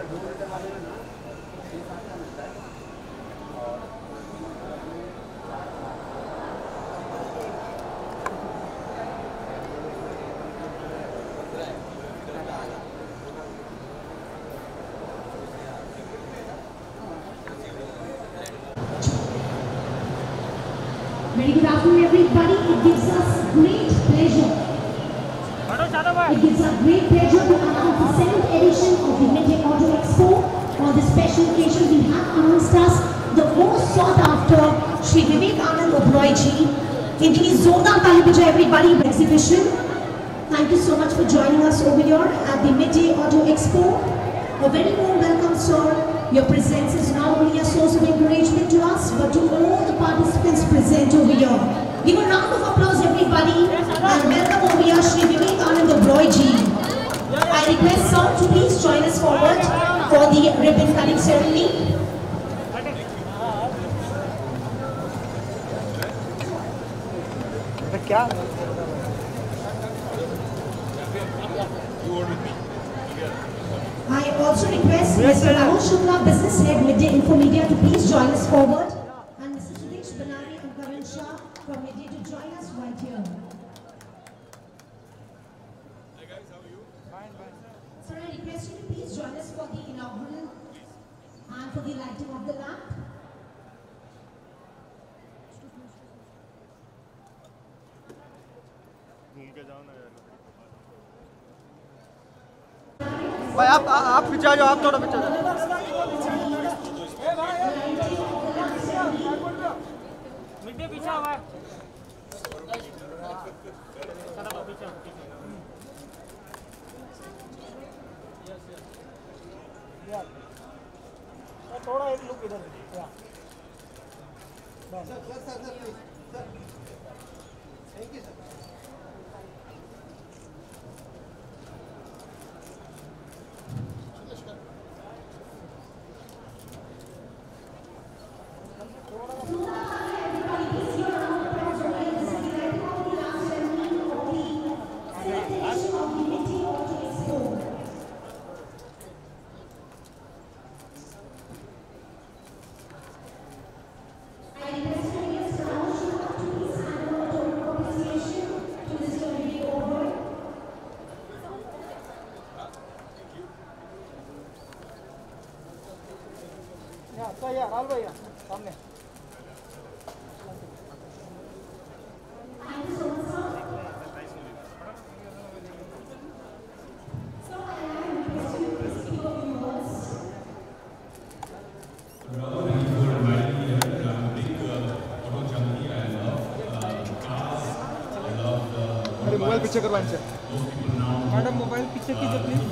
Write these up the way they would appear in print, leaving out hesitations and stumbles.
Very good afternoon, everybody. It gives us great pleasure. It gives us great pleasure to announce the 7th edition of the Midday Auto Expo. On this special occasion, we have amongst us the most sought after Shri Vivekanand Oberoi ji. Indeed, Zonda Talibaja, everybody, exhibition. Thank you so much for joining us over here at the Midday Auto Expo. A very warm welcome, sir. Your presence is not only a source of encouragement to us, but to all the participants present over here. Give a round of applause, everybody, and welcome over here, Shri Vivekanand Oberoi ji. I request sir to please join us forward for the ribbon cutting ceremony. I also request Mr. Rahul Shukla, Business Head, Midday Infomedia, to please join us forward, and Mr. Sudesh Banari and Karan Shah from Midday to join us right here. Hi guys, how are you? Fine. Sir, I request you to please join us for the inaugural and for the lighting of the lamp. भाई आप पीछे आ जाओ, आप थोड़ा पीछे आ जाओ। Mid पीछे हुआ है। थोड़ा एक लुक इधर। Thank you sir. राहुल भैया सामने। मोबाइल पीछे करवाएंगे मैडम, मोबाइल पीछे कीजिए प्लीज।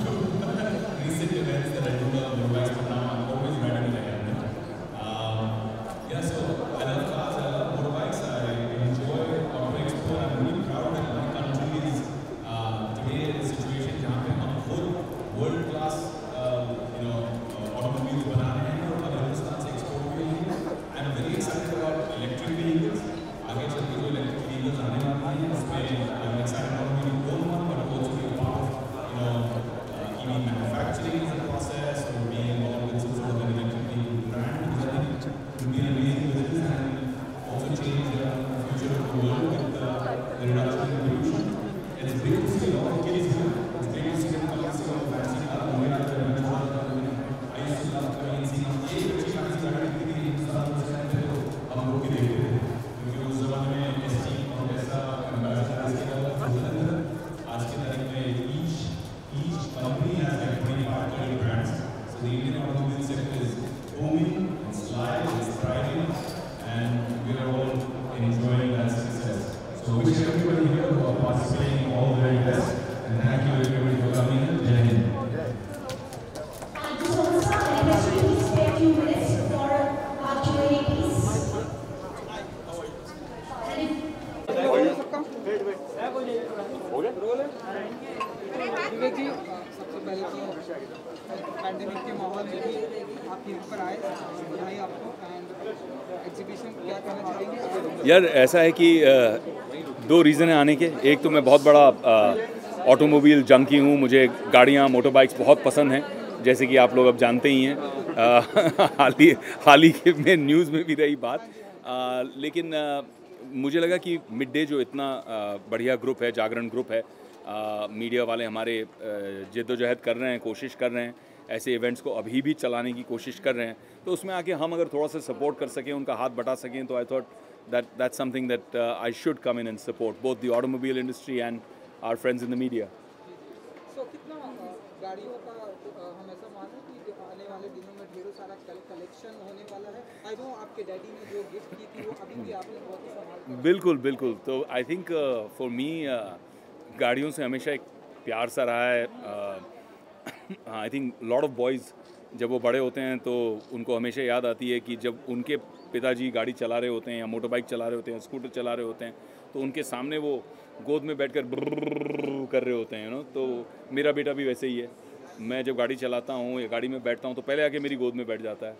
विवेक जी, सबसे पहले तो पैंडेमिक के माहौल में भी आप यहाँ पर आए, बधाई आपको। एंड एग्जीबिशन क्या कहना चाहेंगे? यार ऐसा है कि दो रीज़न है आने के। एक तो मैं बहुत बड़ा ऑटोमोबाइल जंकी हूँ, मुझे गाड़ियाँ मोटरबाइक्स बहुत पसंद हैं। जैसे कि आप लोग अब जानते ही हैं। हाल ही के में न्यूज़ में भी रही बात। लेकिन मुझे लगा कि मिड डे जो इतना बढ़िया ग्रुप है, जागरण ग्रुप है, मीडिया वाले हमारे जद्दोजहद कर रहे हैं, कोशिश कर रहे हैं, ऐसे इवेंट्स को अभी भी चलाने की कोशिश कर रहे हैं, तो उसमें आके हम अगर थोड़ा सा सपोर्ट कर सकें, उनका हाथ बटा सकें, तो I thought that's something that I should come in and support both the automobile industry and our friends in the media. सो कितना गाड़ियों का हम ऐसा माने कि आने वाले दिनों में ढेरों सारा कलेक्शन होने वाला है? आई नो आपके डैडी ने जो गिफ्ट की थी वो अभी भी आपने बहुत ही संभाल बिल्कुल बिल्कुल। तो आई थिंक फॉर मी गाड़ियों से हमेशा एक प्यार सा रहा है। I think lot of boys जब वो बड़े होते हैं तो उनको हमेशा याद आती है कि जब उनके पिताजी गाड़ी चला रहे होते हैं या मोटर बाइक चला रहे होते हैं, स्कूटर चला रहे होते हैं, तो उनके सामने वो गोद में बैठकर ब्रर्र कर रहे होते हैं, यू नो। तो मेरा बेटा भी वैसे ही है। मैं जब गाड़ी चलाता हूँ या गाड़ी में बैठता हूँ तो पहले आके मेरी गोद में बैठ जाता है,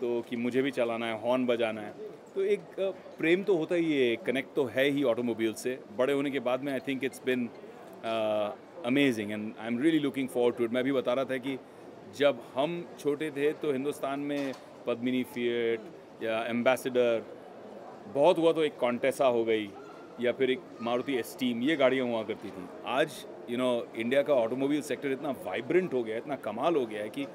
तो कि मुझे भी चलाना है, हॉर्न बजाना है। तो एक प्रेम तो होता ही है, कनेक्ट तो है ही ऑटोमोबाइल से। बड़े होने के बाद में I think it's been amazing and I am really looking forward to it. मैं भी बता रहा था कि जब हम छोटे थे तो हिंदुस्तान में पद्मिनी, फिएट या एम्बेसडर बहुत हुआ, तो एक कॉन्टेसा हो गई या फिर एक मारुति एस्टीम, ये गाड़ियाँ हुआ करती थी। आज इंडिया का ऑटोमोबाइल सेक्टर इतना वाइब्रेंट हो गया है, इतना कमाल हो गया है कि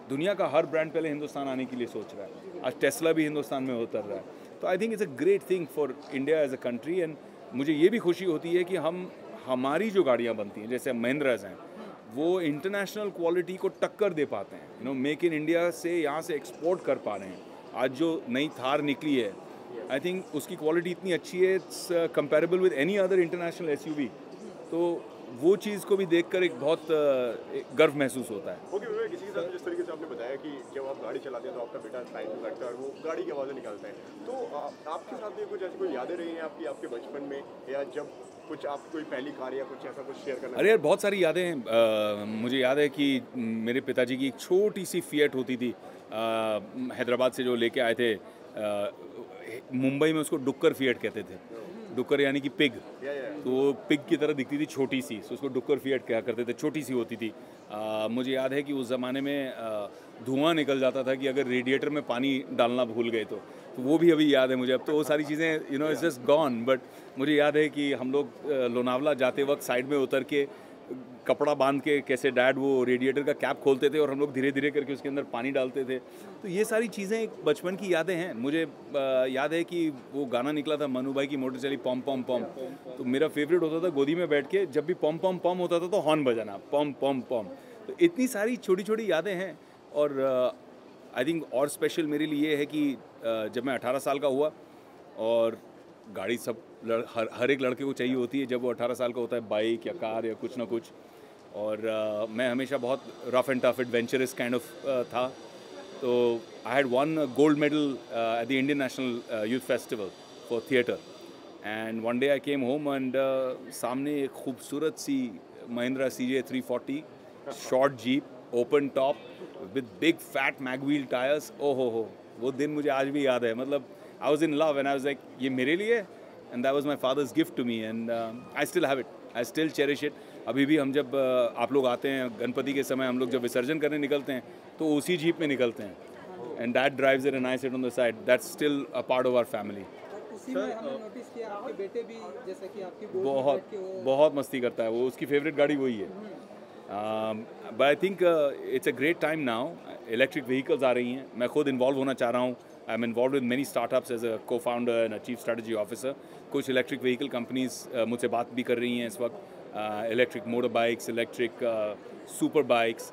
दुनिया का हर ब्रांड पहले हिंदुस्तान आने के लिए सोच रहा है। आज टेस्ला भी हिंदुस्तान में उतर रहा है। तो I think it's a great thing for India as a country. And मुझे ये भी खुशी होती है कि हमारी जो गाड़ियाँ बनती हैं, जैसे महिंद्राज हैं, वो इंटरनेशनल क्वालिटी को टक्कर दे पाते हैं। मेक इन इंडिया से यहाँ से एक्सपोर्ट कर पा रहे हैं। आज जो नई थार निकली है, आई थिंक उसकी क्वालिटी इतनी अच्छी है, it's comparable with any other international SUV. तो वो चीज़ को भी देखकर एक बहुत गर्व महसूस होता है। ओके, किसी के साथ जिस तरीके से आपने बताया कि जब आप गाड़ी चलाते हैं तो आपका बेटा साइड में बैठता है और वो गाड़ी की आवाज़ें निकालता है, तो आपके साथ भी कुछ ऐसी कोई यादें रही हैं आपके बचपन में, या जब कुछ आप कोई पहली कार या कुछ ऐसा कुछ शेयर करना? अरे यार, बहुत सारी यादें हैं। मुझे याद है कि मेरे पिताजी की एक छोटी सी फिएट होती थी, हैदराबाद से जो लेके आए थे। मुंबई में उसको डुक्कर फिएट कहते थे। डुक्कर यानी कि पिग। तो वो पिग की तरह दिखती थी, छोटी सी, तो उसको डुक्कर फिएट कहा करते थे, छोटी सी होती थी। मुझे याद है कि उस ज़माने में धुआं निकल जाता था कि अगर रेडिएटर में पानी डालना भूल गए तो वो भी अभी याद है मुझे। अब तो वो सारी चीज़ें इट्स जस्ट गॉन। बट मुझे याद है कि हम लोग लोनावला जाते वक्त साइड में उतर के कपड़ा बांध के कैसे डैड वो रेडिएटर का कैप खोलते थे और हम लोग धीरे धीरे करके उसके अंदर पानी डालते थे। तो ये सारी चीज़ें एक बचपन की यादें हैं। मुझे याद है कि वो गाना निकला था मनु भाई की, मोटर चली पम पम पम। तो मेरा फेवरेट होता था गोदी में बैठ के जब भी पम पम पम होता था तो हॉर्न बजाना, पम पम पम। तो इतनी सारी छोटी छोटी यादें हैं। और आई थिंक और स्पेशल मेरे लिए है कि जब मैं 18 साल का हुआ, और गाड़ी सब हर एक लड़के को चाहिए होती है जब वो 18 साल का होता है, बाइक या कार या कुछ ना कुछ। और मैं हमेशा बहुत rough and tough adventurous kind of था। तो I had one gold medal at the Indian national youth festival for theatre. And one day I came home and सामने एक खूबसूरत सी Mahindra CJ 340 short jeep, open top with big fat mag wheel tyres. ओहो हो, वो दिन मुझे आज भी याद है। मतलब I was in love and I was like, ये मेरे लिए, and that was my father's gift to me and I still have it, I still cherish it. अभी भी हम जब आप लोग आते हैं गणपति के समय, हम लोग जब विसर्जन करने निकलते हैं तो उसी जीप में निकलते हैं, and that drives it and I sit on the side. That's still a part of our family. उसी में हमने नोटिस किया आपके बेटे भी जैसे कि आपकी गोद में बहुत बैठ के वो बहुत मस्ती करता है वो, उसकी फेवरेट गाड़ी वही है। But I think it's a great time now. Electric vehicles आ रही हैं, मैं खुद इन्वॉल्व होना चाह रहा हूँ। I am involve with many startups as a co-founder and chief strategy officer. कुछ इलेक्ट्रिक व्हीकल कंपनीज मुझसे बात भी कर रही हैं इस वक्त। Electric motor bikes, electric super bikes,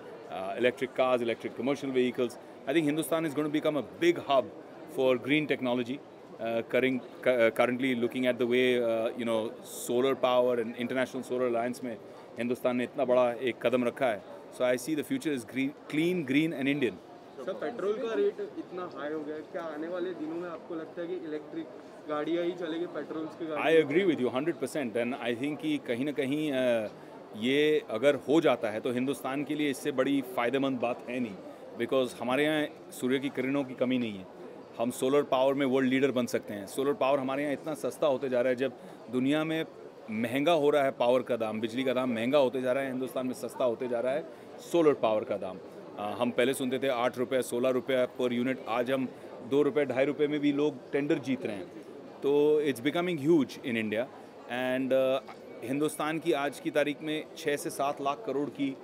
electric cars, electric commercial vehicles. I think Hindustan is going to become a big hub for green technology. Currently looking at the way solar power and international solar alliance में हिंदुस्तान ने इतना बड़ा एक कदम रखा है। So I see the future is clean, green and Indian. Sir, petrol का rate इतना high हो गया है, क्या आने वाले दिनों में आपको लगता है कि इलेक्ट्रिक गाड़ियाँ ही चलेगी पेट्रोल की गाड़ी? I agree with you 100% and I think कि कहीं ना कहीं ये अगर हो जाता है तो हिंदुस्तान के लिए इससे बड़ी फ़ायदेमंद बात है नहीं, बिकॉज हमारे यहाँ सूर्य की किरणों की कमी नहीं है। हम सोलर पावर में वर्ल्ड लीडर बन सकते हैं। सोलर पावर हमारे यहाँ इतना सस्ता होते जा रहा है, जब दुनिया में महंगा हो रहा है पावर का दाम, बिजली का दाम महंगा होते जा रहा है, हिंदुस्तान में सस्ता होते जा रहा है सोलर पावर का दाम। हम पहले सुनते थे 8 रुपये 16 रुपये पर यूनिट, आज हम 2 रुपये 2.5 रुपये में भी लोग टेंडर जीत रहे हैं। तो it's becoming huge in India and Hindustan की आज की तारीख में 6 से 7 लाख करोड़ की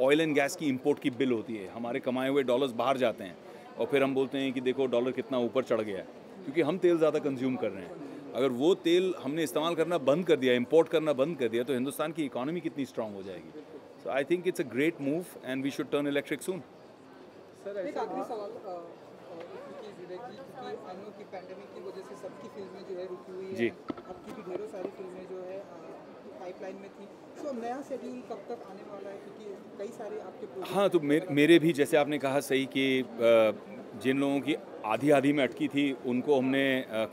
ऑयल एंड गैस की इंपोर्ट की बिल होती है। हमारे कमाए हुए डॉलर्स बाहर जाते हैं और फिर हम बोलते हैं कि देखो डॉलर कितना ऊपर चढ़ गया है, क्योंकि हम तेल ज़्यादा कंज्यूम कर रहे हैं। अगर वो तेल हमने इस्तेमाल करना बंद कर दिया, इंपोर्ट करना बंद कर दिया, तो हिंदुस्तान की इकोनॉमी कितनी स्ट्रांग हो जाएगी। So I think it's a great move and we should turn electric soon. एक आखिरी सवाल क्योंकि विवेक जी, क्योंकि आई नो कि पैंडेमिक की वजह से सबकी फिल्में जो है रुकी हुई है जी। आपकी भी ढेरों सारी फिल्में जो है पाइपलाइन में थी। सो नया शेड्यूल कब तक आने वाला है, क्योंकि कई सारे आपके प्रोजेक्ट। हाँ, तो मेरे भी जैसे आपने कहा सही कि जिन लोगों की आधी में अटकी थी उनको हमने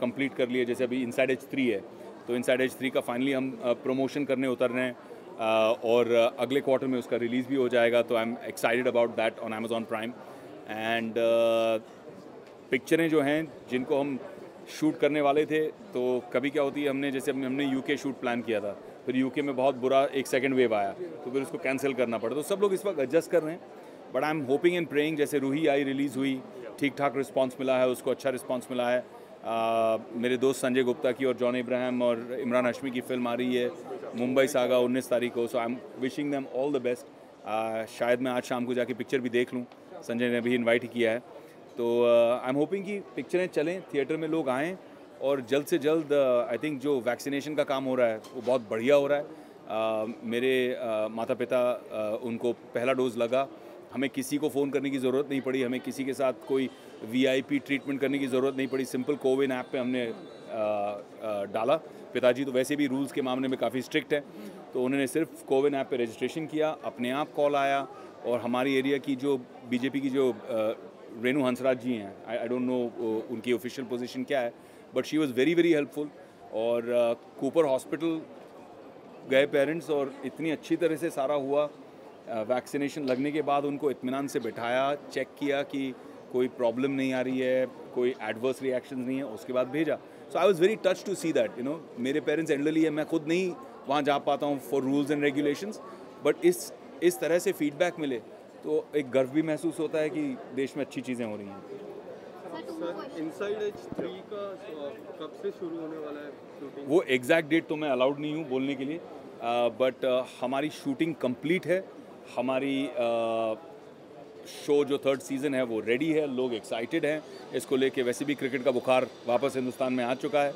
कंप्लीट कर लिया। जैसे अभी इनसाइड एज 3 है, तो इनसाइड एज 3 का फाइनली हम प्रमोशन करने उतर रहे हैं और अगले क्वार्टर में उसका रिलीज़ भी हो जाएगा। तो I am excited about that on Amazon prime. And पिक्चरें जो हैं जिनको हम शूट करने वाले थे, तो कभी क्या होती है, हमने यूके शूट प्लान किया था, फिर यूके में बहुत बुरा एक सेकंड वेव आया, तो फिर उसको कैंसिल करना पड़ा। तो सब लोग इस वक्त एडजस्ट कर रहे हैं, but I am hoping and praying. जैसे रूही आई, रिलीज़ हुई, ठीक ठाक रिस्पांस मिला है, उसको अच्छा रिस्पांस मिला है। मेरे दोस्त संजय गुप्ता की और जॉन इब्राहिम और इमरान हाशमी की फिल्म आ रही है मुंबई सागा 19 तारीख को। So I am wishing them all the best. शायद मैं आज शाम को जाके पिक्चर भी देख लूँ, संजय ने भी इन्वाइट किया है। तो आई एम होपिंग कि पिक्चरें चलें, थिएटर में लोग आएँ और जल्द से जल्द आई थिंक जो वैक्सीनेशन का काम हो रहा है वो बहुत बढ़िया हो रहा है। मेरे माता पिता उनको पहला डोज लगा, हमें किसी को फ़ोन करने की ज़रूरत नहीं पड़ी, हमें किसी के साथ कोई VIP ट्रीटमेंट करने की ज़रूरत नहीं पड़ी। सिंपल कोविन ऐप पे हमने डाला। पिताजी तो वैसे भी रूल्स के मामले में काफ़ी स्ट्रिक्ट है, तो उन्होंने सिर्फ कोविन ऐप पे रजिस्ट्रेशन किया, अपने आप कॉल आया। और हमारी एरिया की जो BJP की जो रेणु हंसराज जी हैं, आई डोंट नो उनकी ऑफिशियल पोजीशन क्या है, but she was very helpful. और कूपर हॉस्पिटल गए पेरेंट्स और इतनी अच्छी तरह से सारा हुआ। वैक्सीनेशन लगने के बाद उनको इत्मीनान से बिठाया, चेक किया कि कोई प्रॉब्लम नहीं आ रही है, कोई एडवर्स रिएक्शन नहीं है, उसके बाद भेजा। So I was very touch to see that, you know, मेरे पेरेंट्स एल्डरली है, मैं खुद नहीं वहाँ जा पाता हूँ for rules and regulations, but इस तरह से फीडबैक मिले तो एक गर्व भी महसूस होता है कि देश में अच्छी चीज़ें हो रही हैं। सर, इनसाइड एज 3 का कब से शुरू होने वाला है शूटिंग? वो एग्जैक्ट डेट तो मैं अलाउड नहीं हूँ बोलने के लिए, बट हमारी शूटिंग कंप्लीट है। हमारी शो जो 3rd सीज़न है वो रेडी है, लोग एक्साइटेड हैं इसको लेके। वैसे भी क्रिकेट का बुखार वापस हिंदुस्तान में आ चुका है,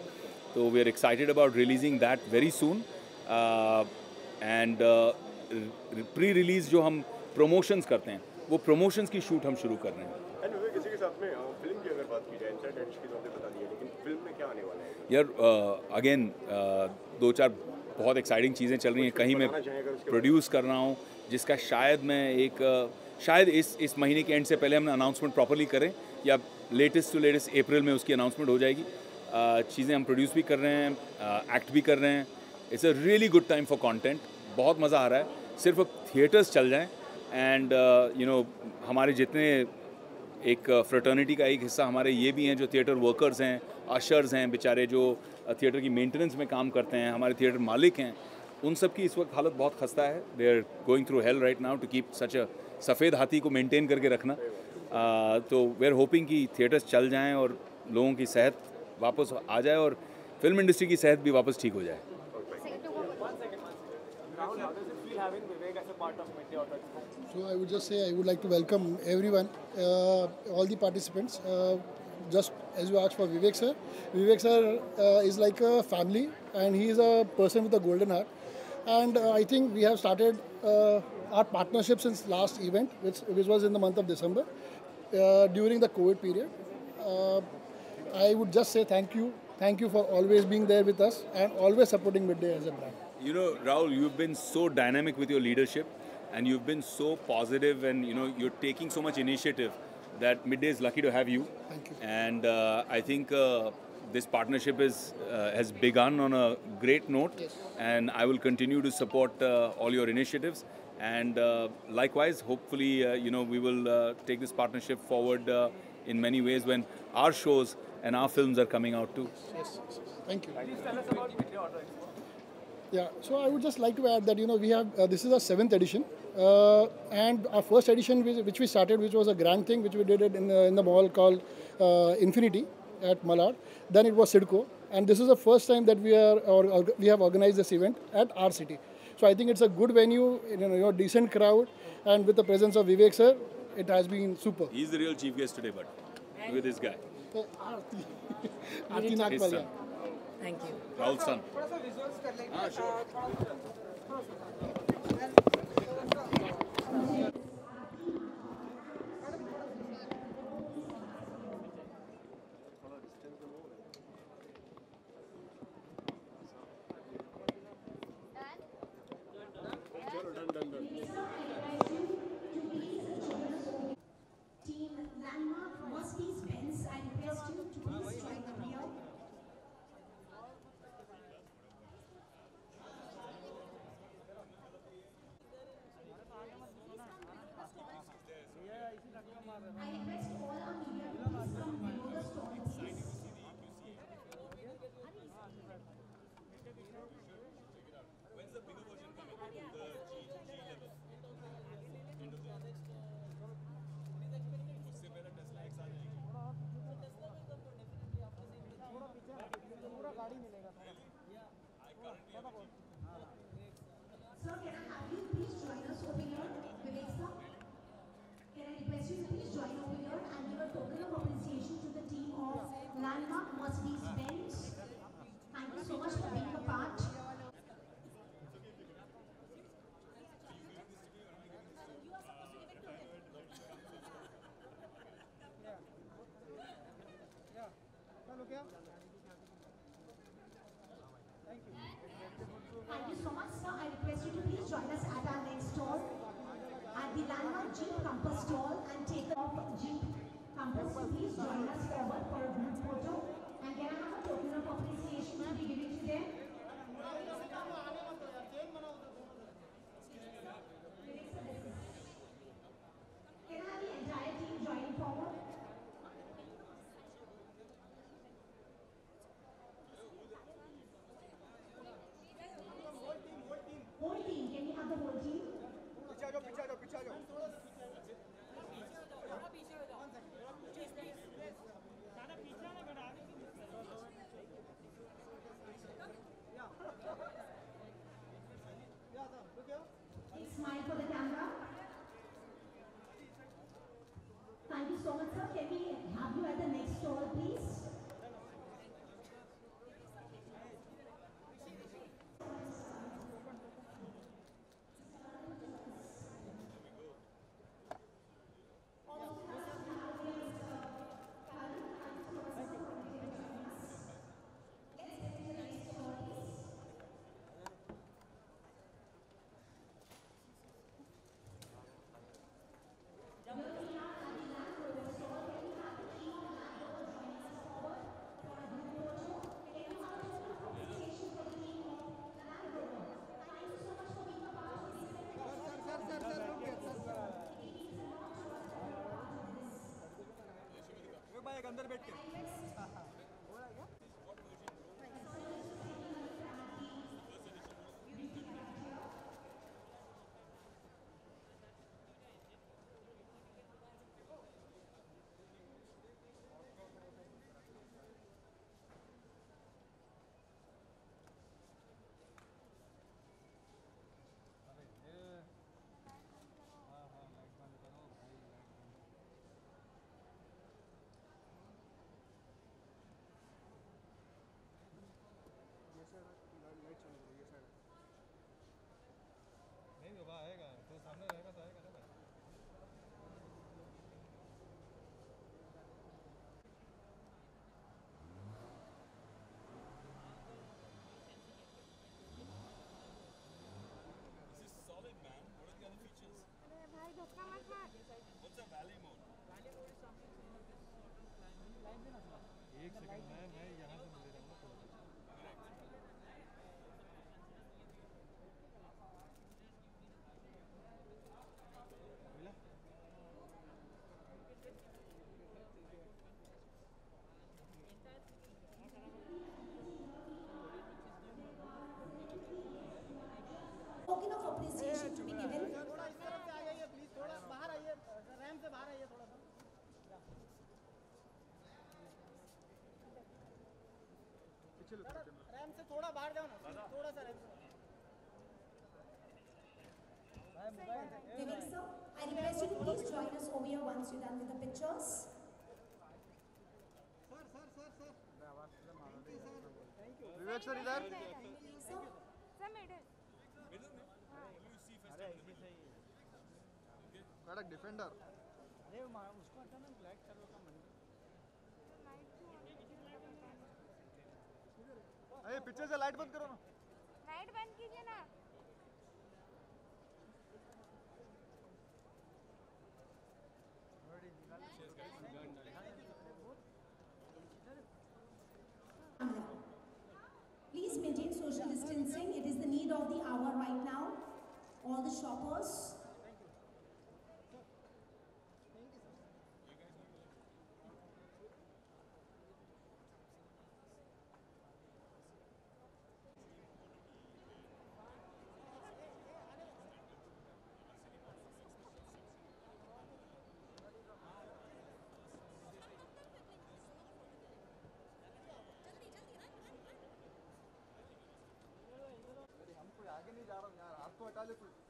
तो we are excited about releasing that very soon. And pre release जो हम प्रमोशंस करते हैं, वो प्रमोशंस की शूट हम शुरू कर रहे हैं। एंड विवेक, इसी के साथ में फिल्म की अगर बात की जाए, इनसाइड एज की तो आपने बता दी है, लेकिन फिल्म में क्या आने वाला है? यार अगेन 2-4 बहुत एक्साइटिंग चीज़ें चल रही हैं। कहीं मैं प्रोड्यूस कर रहा हूँ जिसका शायद इस महीने के एंड से पहले हम अनाउंसमेंट प्रॉपर्ली करें, या लेटेस्ट टू लेटेस्ट अप्रैल में उसकी अनाउंसमेंट हो जाएगी। चीज़ें हम प्रोड्यूस भी कर रहे हैं, एक्ट भी कर रहे हैं। It's a really good time for content, बहुत मज़ा आ रहा है। सिर्फ अब थिएटर्स चल जाएं एंड यू नो, हमारे जितने एक फ्रेटर्निटी का एक हिस्सा हमारे ये भी हैं जो थिएटर वर्कर्स हैं, अशर्स हैं बेचारे, जो थिएटर की मेंटेनेंस में काम करते हैं, हमारे थिएटर मालिक हैं, उन सब की इस वक्त हालत बहुत खस्ता है। They are going through hell right now to keep such a सफ़ेद हाथी को मेंटेन करके रखना। तो वी आर होपिंग कि थिएटर्स चल जाएं और लोगों की सेहत वापस आ जाए और फिल्म इंडस्ट्री की सेहत भी वापस ठीक हो जाए। So I would just say I would like to welcome everyone, all the participants. Just as you asked for Vivek sir is like a family, and he is a person with a golden heart. And I think we have started our partnership since last event, which was in the month of December, during the COVID period. I would just say thank you for always being there with us and always supporting Midday as a brand. You know, Rahul, you've been so dynamic with your leadership, and you've been so positive, and you know, you're taking so much initiative that Midday is lucky to have you. Thank you. And I think this partnership has begun on a great note. Yes. And I will continue to support all your initiatives. And likewise, hopefully, you know, we will take this partnership forward in many ways when our shows and our films are coming out too. Yes. Thank you. Please tell us about Midday Auto Expo. Yeah, so I would just like to add that, you know, we have, this is our 7th edition, And our first edition, which we started, which was a grand thing, which we did it in the mall called Infinity at Malad. Then it was Sidco, and this is the first time that we have organized this event at our city. So I think it's a good venue, decent crowd, and with the presence of Vivek sir, it has been super. He's the real chief guest today, but look at this guy. Aarti His Nagpal, son. Thank you. Rahul's son. थोड़ा सा visuals कर लेंगे Team Landmark Mercedes-Benz, I request you to please join the rear. I request all our media to please come below the stall, please. Sir, can I have you please join us over here, Vivek sir? Can I request you to please join over here and give a token of appreciation to the team of Landmark Mercedes-Benz. Thank you so much for being a part. Thank you so much, sir. I request you to please join us at our next stall, at the Landmark Jeep Compass stall, and take off Jeep Compass. So please join us forward for a group photo. And can I have a token of appreciation to be given to them? Can I have the entire team joining forward? Whole team, can we have the whole team? Please smile for the camera. Thank you so much, sir. Can we have you at the next stall, please? अंदर बैठ के Token of appreciation to be given. पीछे लो RAM से थोड़ा बाहर जाओ ना, थोड़ा सा रैम से। Vivek sir, I request you to please join us over here once you're done with the pictures. Sir Vivek sir इधर Sir, सर मिडिल कड़क डिफेंडर अरे उसको हटा ना, ब्लैक कलर का मंदिर। अरे पीछे से लाइट बंद करो ना। लाइट बंद कीजिए ना। please maintain social distancing. It is the need of the hour right now. All the shoppers. हम कोई आगे नहीं जा रहा हूँ यार, आपको हटा ले कोई।